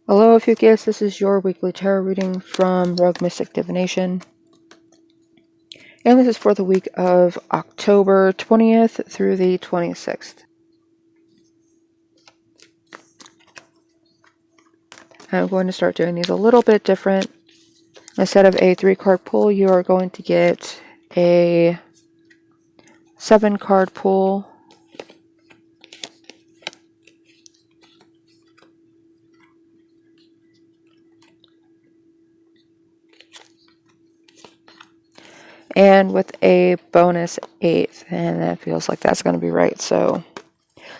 Hello, Ophiuchus. This is your weekly tarot reading from Rogue Mystic Divination. And this is for the week of October 20th through the 26th. I'm going to start doing these a little bit different. Instead of a 3-card pull, you are going to get a 7-card pull. And with a bonus 8th, and that feels like that's going to be right. So,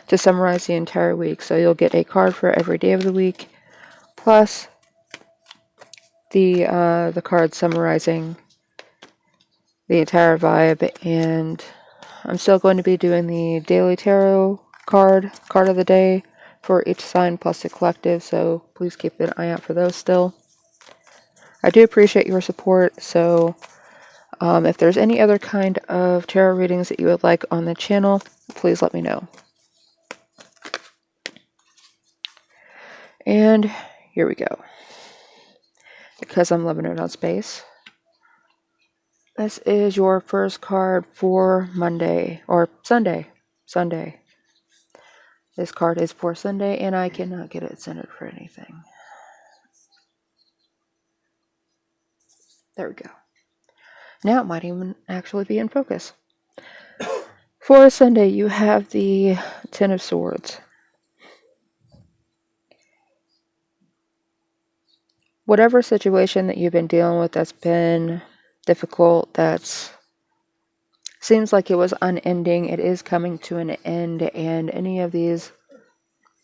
to summarize the entire week, so you'll get a card for every day of the week, plus the card summarizing the entire vibe. And I'm still going to be doing the daily tarot card of the day for each sign plus the collective, so please keep an eye out for those still. I do appreciate your support, so if there's any other kind of tarot readings that you would like on the channel, please let me know. And here we go. Because I'm living it on space. This is your first card for Monday, or Sunday. Sunday. This card is for Sunday, and I cannot get it centered for anything. There we go. Now it might even actually be in focus. For Sunday, you have the Ten of Swords. Whatever situation that you've been dealing with that's been difficult, that's seems like it was unending, it is coming to an end, and any of these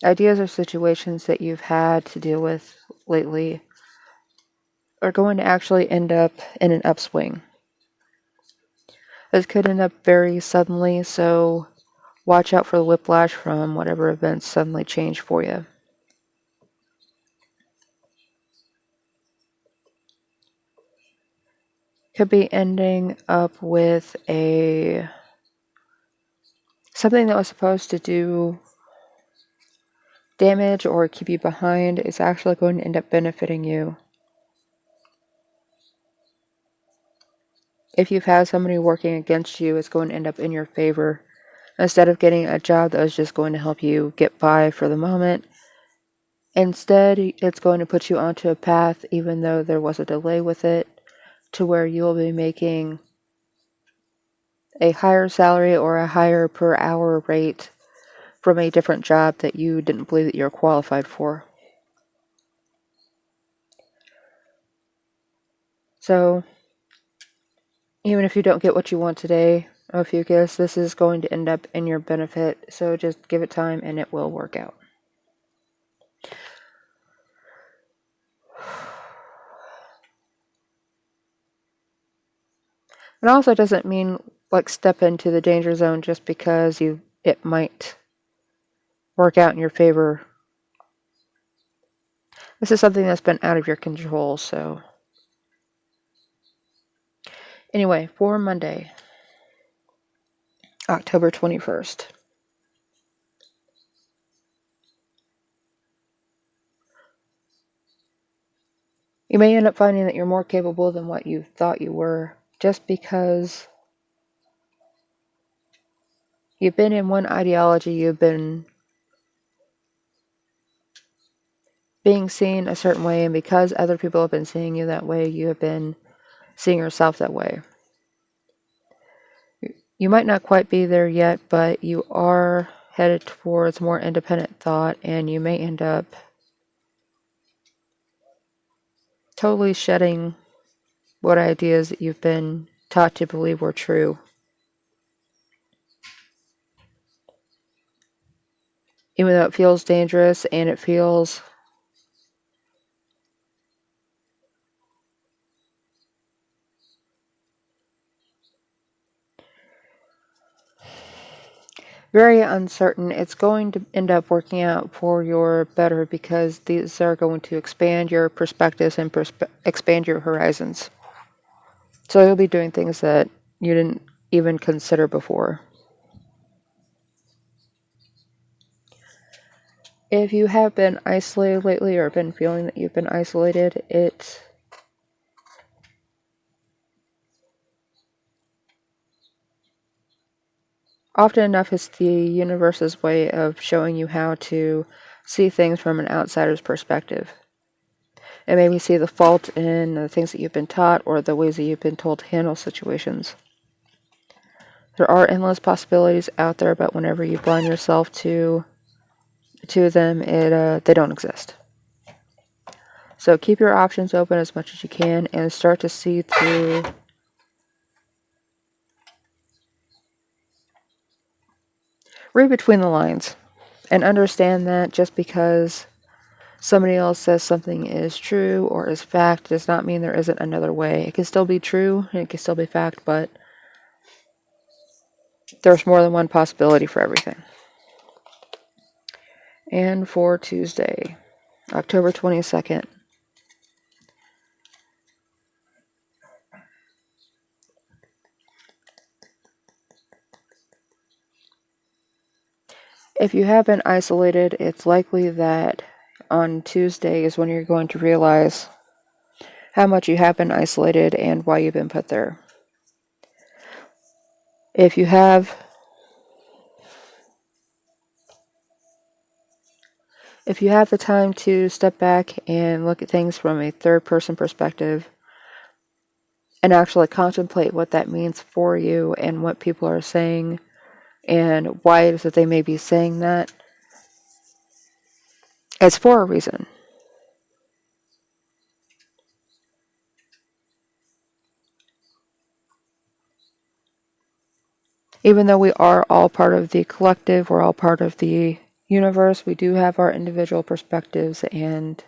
ideas or situations that you've had to deal with lately are going to actually end up in an upswing. This could end up very suddenly, so watch out for the whiplash from whatever events suddenly change for you. Could be ending up with something that was supposed to do damage or keep you behind is actually going to end up benefiting you. If you've had somebody working against you, it's going to end up in your favor. Instead of getting a job that was just going to help you get by for the moment, instead it's going to put you onto a path, even though there was a delay with it, to where you'll be making a higher salary or a higher per hour rate from a different job that you didn't believe that you're qualified for. So, even if you don't get what you want today, Ophiuchus, this is going to end up in your benefit, so just give it time and it will work out. It also doesn't mean like step into the danger zone just because it might work out in your favor. This is something that's been out of your control, so. Anyway, for Monday, October 21st. You may end up finding that you're more capable than what you thought you were, just because you've been in one ideology, you've been being seen a certain way, and because other people have been seeing you that way, you have been seeing yourself that way. You might not quite be there yet, but you are headed towards more independent thought, and you may end up totally shedding what ideas that you've been taught to believe were true. Even though it feels dangerous and it feels very uncertain, it's going to end up working out for your better, because these are going to expand your perspectives and expand your horizons. So you'll be doing things that you didn't even consider before. If you have been isolated lately or been feeling that you've been isolated, it's often enough it's the universe's way of showing you how to see things from an outsider's perspective. And maybe see the fault in the things that you've been taught or the ways that you've been told to handle situations. There are endless possibilities out there, but whenever you blind yourself to them, they don't exist. So keep your options open as much as you can and start to see through. Read between the lines and understand that just because somebody else says something is true or is fact does not mean there isn't another way. It can still be true and it can still be fact, but there's more than one possibility for everything. And for Tuesday, October 22nd, if you have been isolated, it's likely that on Tuesday is when you're going to realize how much you have been isolated and why you've been put there. If you have the time to step back and look at things from a third-person perspective and actually contemplate what that means for you and what people are saying and why it is that they may be saying that, it's for a reason. Even though we are all part of the collective, we're all part of the universe, we do have our individual perspectives, and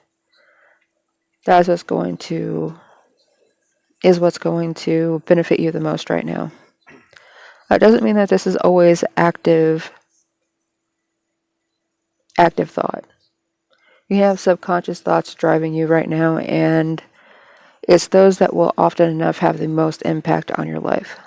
that's what's going to benefit you the most right now. That doesn't mean that this is always active thought. You have subconscious thoughts driving you right now, and it's those that will often enough have the most impact on your life.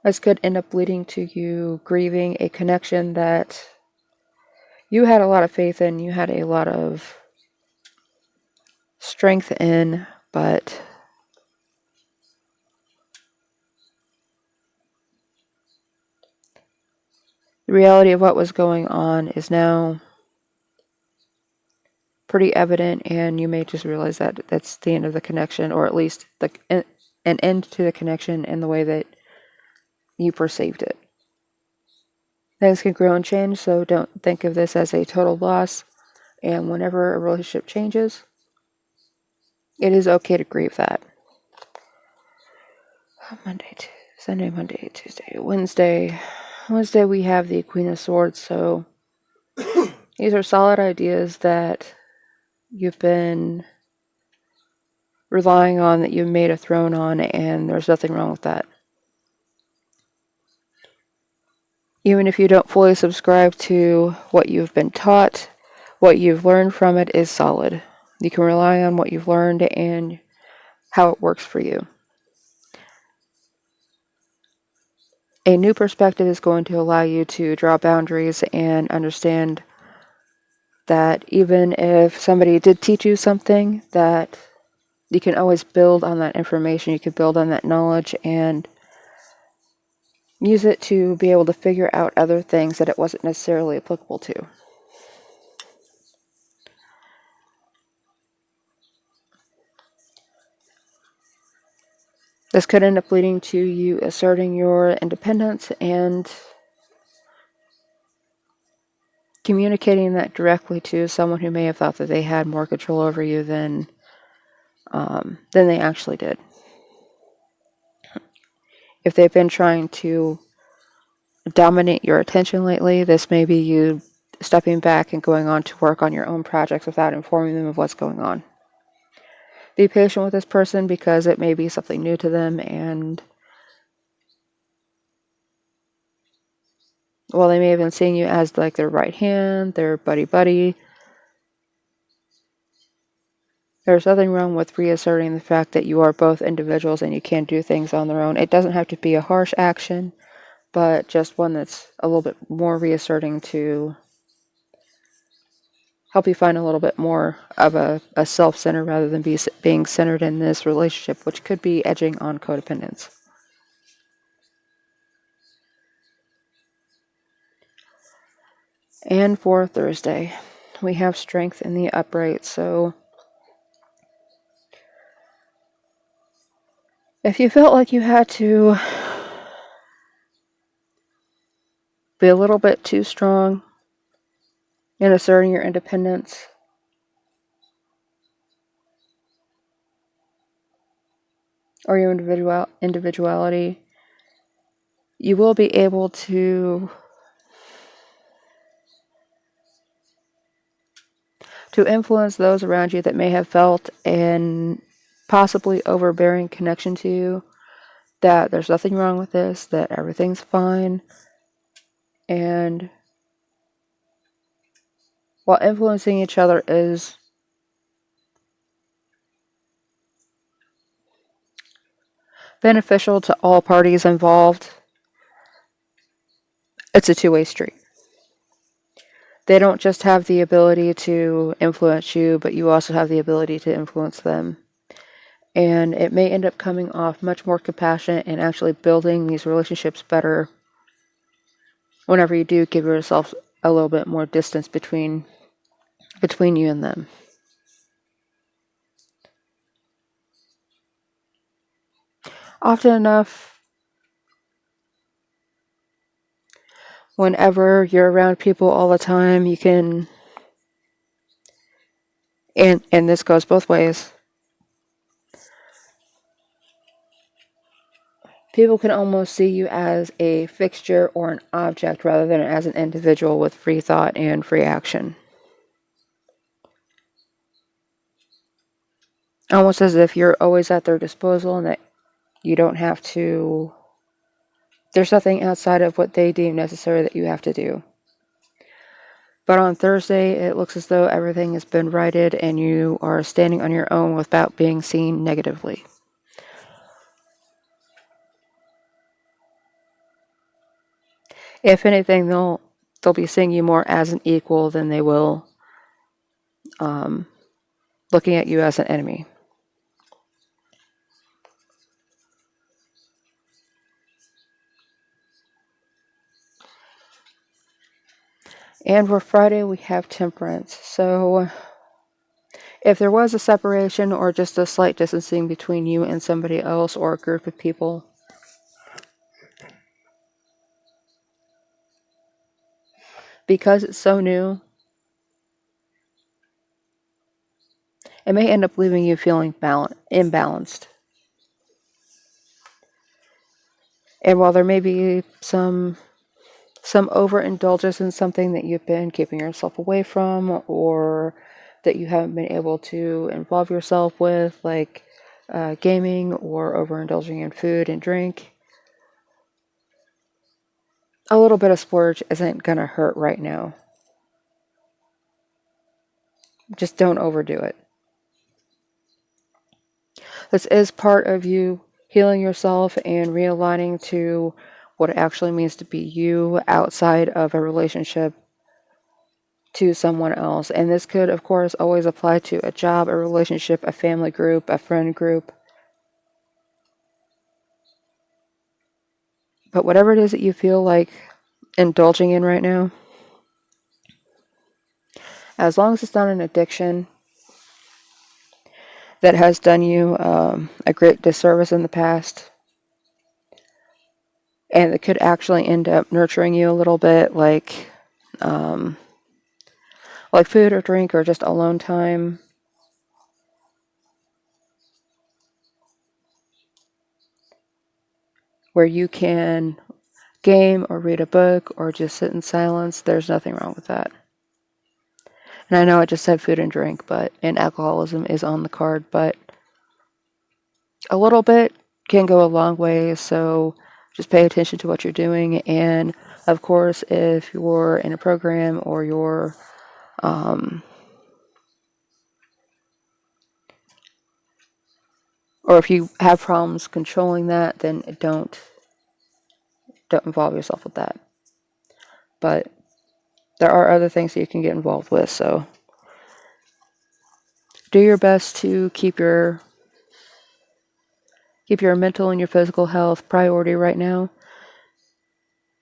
This could end up leading to you grieving a connection that you had a lot of faith in, you had a lot of strength in, but the reality of what was going on is now pretty evident, and you may just realize that that's the end of the connection, or at least an end to the connection in the way that you perceived it. Things can grow and change, so don't think of this as a total loss. And whenever a relationship changes, it is okay to grieve that. Sunday, Monday, Tuesday, Wednesday. Wednesday we have the Queen of Swords, so these are solid ideas that you've been relying on, that you've made a throne on, and there's nothing wrong with that. Even if you don't fully subscribe to what you've been taught, what you've learned from it is solid. You can rely on what you've learned and how it works for you. A new perspective is going to allow you to draw boundaries and understand that even if somebody did teach you something, that you can always build on that information, you can build on that knowledge and use it to be able to figure out other things that it wasn't necessarily applicable to. This could end up leading to you asserting your independence and communicating that directly to someone who may have thought that they had more control over you than they actually did. If they've been trying to dominate your attention lately, this may be you stepping back and going on to work on your own projects without informing them of what's going on. Be patient with this person because it may be something new to them, and while they may have been seeing you as like their right hand, their buddy, there's nothing wrong with reasserting the fact that you are both individuals and you can do things on their own. It doesn't have to be a harsh action. but just one that's a little bit more reasserting to help you find a little bit more of a self-center rather than being centered in this relationship, which could be edging on codependence. And for Thursday, we have strength in the upright. So if you felt like you had to be a little bit too strong in asserting your independence, or your individuality, you will be able to influence those around you that may have felt an possibly overbearing connection to you, that there's nothing wrong with this, that everything's fine. And while influencing each other is beneficial to all parties involved, it's a two-way street. They don't just have the ability to influence you, but you also have the ability to influence them. And it may end up coming off much more compassionate and actually building these relationships better whenever you do give yourself a little bit more distance between you and them. Often enough, whenever you're around people all the time, you can, and this goes both ways, people can almost see you as a fixture or an object rather than as an individual with free thought and free action. Almost as if you're always at their disposal and that you don't have to, there's nothing outside of what they deem necessary that you have to do. But on Thursday, it looks as though everything has been righted and you are standing on your own without being seen negatively. If anything, they'll be seeing you more as an equal than they will looking at you as an enemy. And for Friday, we have temperance. So if there was a separation or just a slight distancing between you and somebody else or a group of people, because it's so new, it may end up leaving you feeling imbalanced. And while there may be some overindulgence in something that you've been keeping yourself away from, or that you haven't been able to involve yourself with, like gaming or overindulging in food and drink, a little bit of splurge isn't going to hurt right now. Just don't overdo it. This is part of you healing yourself and realigning to what it actually means to be you outside of a relationship to someone else. And this could, of course, always apply to a job, a relationship, a family group, a friend group. But whatever it is that you feel like indulging in right now, as long as it's not an addiction that has done you a great disservice in the past, and it could actually end up nurturing you a little bit, like food or drink or just alone time, where you can game or read a book or just sit in silence, there's nothing wrong with that. And I know I just said food and drink, and alcoholism is on the card, but a little bit can go a long way, so just pay attention to what you're doing. And of course, if you're in a program or you're or if you have problems controlling that, then don't don't involve yourself with that. But there are other things that you can get involved with, so do your best to keep your mental and your physical health priority right now,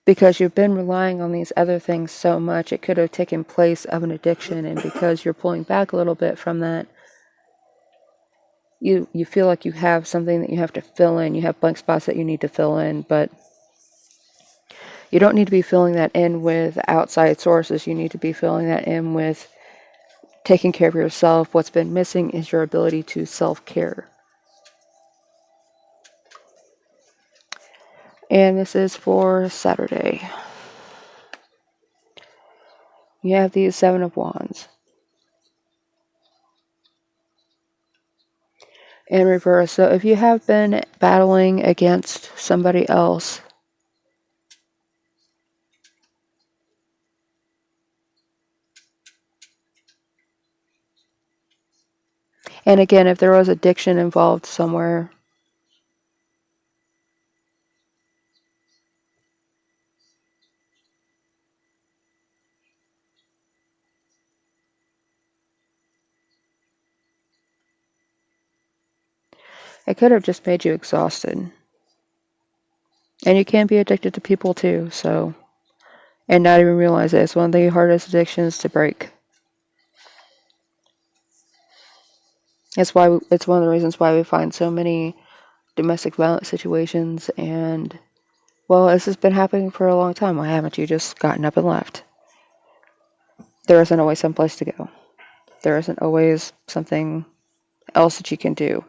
because you've been relying on these other things so much. It could have taken place of an addiction, and because you're pulling back a little bit from that, you feel like you have something that you have to fill in. You have blank spots that you need to fill in, but you don't need to be filling that in with outside sources. You need to be filling that in with taking care of yourself. What's been missing is your ability to self-care. And this is for Saturday. You have the Seven of Wands. In reverse. So if you have been battling against somebody else, and again, if there was addiction involved somewhere, it could have just made you exhausted. And you can be addicted to people too, so, and not even realize it. It's one of the hardest addictions to break. It's one of the reasons why we find so many domestic violence situations, and, well, this has been happening for a long time. Why haven't you just gotten up and left? There isn't always some place to go. There isn't always something else that you can do.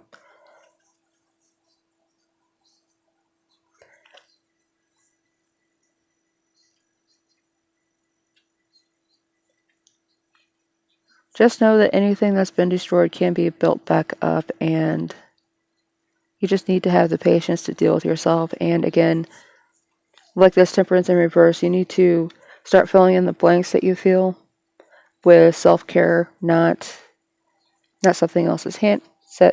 Just know that anything that's been destroyed can be built back up, and you just need to have the patience to deal with yourself. And again, like this Temperance in reverse, you need to start filling in the blanks that you feel with self-care, not something else's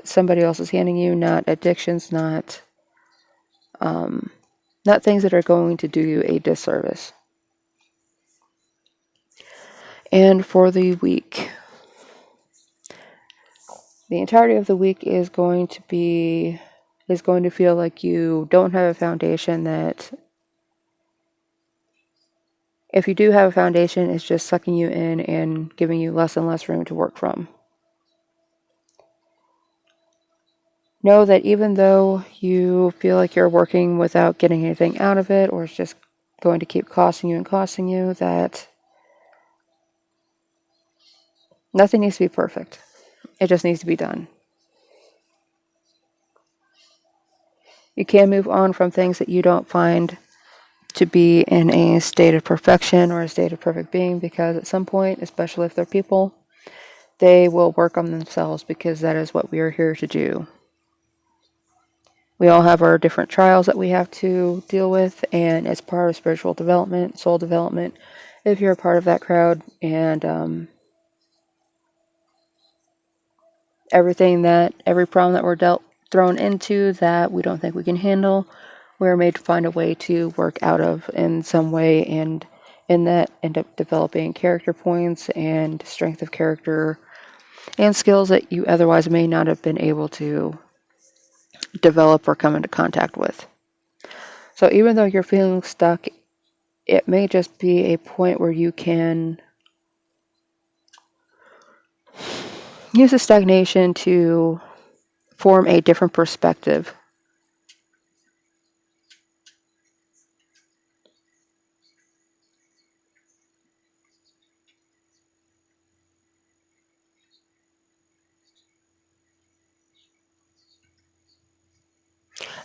somebody else is handing you, not addictions, not things that are going to do you a disservice. And for the week, the entirety of the week is going to feel like you don't have a foundation, that if you do have a foundation, it's just sucking you in and giving you less and less room to work from. Know that even though you feel like you're working without getting anything out of it, or it's just going to keep costing you, that nothing needs to be perfect. It just needs to be done. You can move on from things that you don't find to be in a state of perfection or a state of perfect being, because at some point, especially if they're people, they will work on themselves, because that is what we are here to do. We all have our different trials that we have to deal with, and it's part of spiritual development, soul development, if you're a part of that crowd. And every problem that we're thrown into that we don't think we can handle, we're made to find a way to work out of in some way, and in that end up developing character points and strength of character and skills that you otherwise may not have been able to develop or come into contact with. So even though you're feeling stuck, it may just be a point where you can use the stagnation to form a different perspective.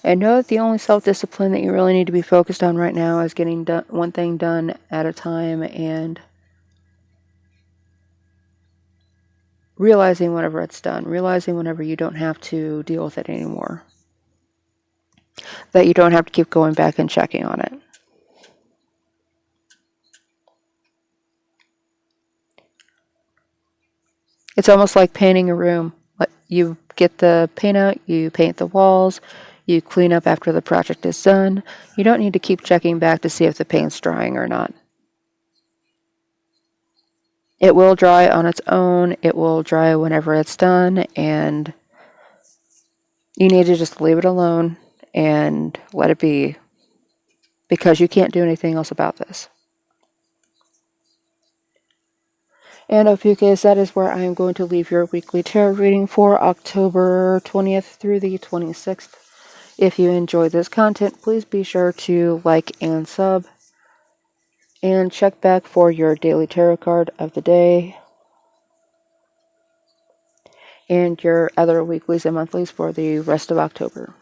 And know that the only self-discipline that you really need to be focused on right now is getting one thing done at a time, and realizing whenever it's done, realizing whenever you don't have to deal with it anymore, that you don't have to keep going back and checking on it. It's almost like painting a room. You get the paint out, you paint the walls, You clean up after the project is done. You don't need to keep checking back to see if the paint's drying or not. It will dry on its own. It will dry whenever it's done, and you need to just leave it alone and let it be, because you can't do anything else about this. And Ophiuchus, that is where I am going to leave your weekly tarot reading for October 20th through the 26th. If you enjoyed this content, please be sure to like and sub, and check back for your daily tarot card of the day and your other weeklies and monthlies for the rest of October.